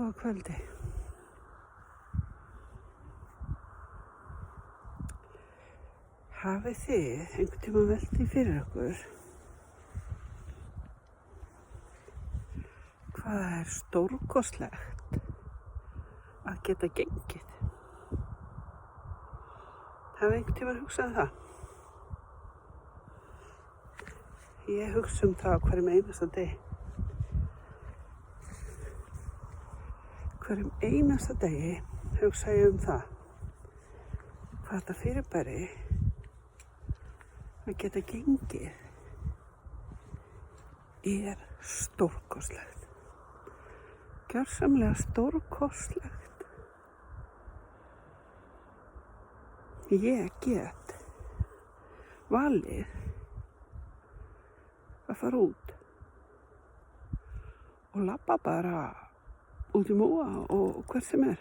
Góða kvöldi. Hafið þið einhvern tímann velt því fyrir okkur hvað það er stórkostlegt að geta gengið? Hafið einhvern tímann hugsað það? Ég hugsa það á hverjum einasta degi. Hverjum einasta degi hugsa ég það hvað þetta fyrirbæri að geta gengið er stórkostlegt. Gjörsamlega stórkostlegt. Ég get valið að fara út og labba bara út í móa og hvert sem er.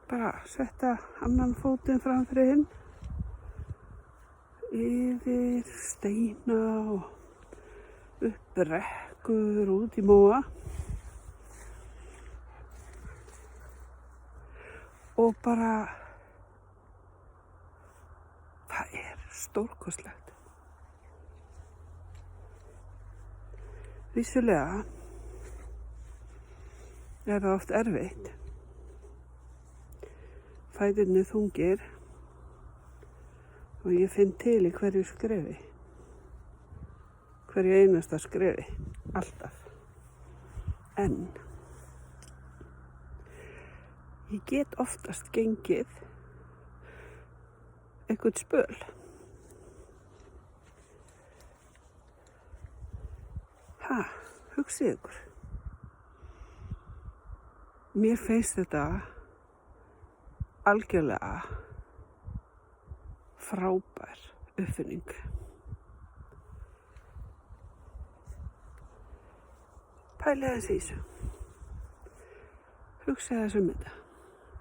Bara setja annan fótinn fram fyrir hinn, yfir steina og upp brekkur út í móa og bara, það er stórkostlegt. Vissulega er það oft erfitt. Fæturnir þungir og ég finn til í hverju skrefi. Hverju einasta skrefi. Alltaf. En ég get oftast gengið einhvern spöl. Hugsið ykkur. Mér finnst þetta algjörlega frábær uppfinning. Pælið aðeins í þessu. Hugsið aðeins þetta.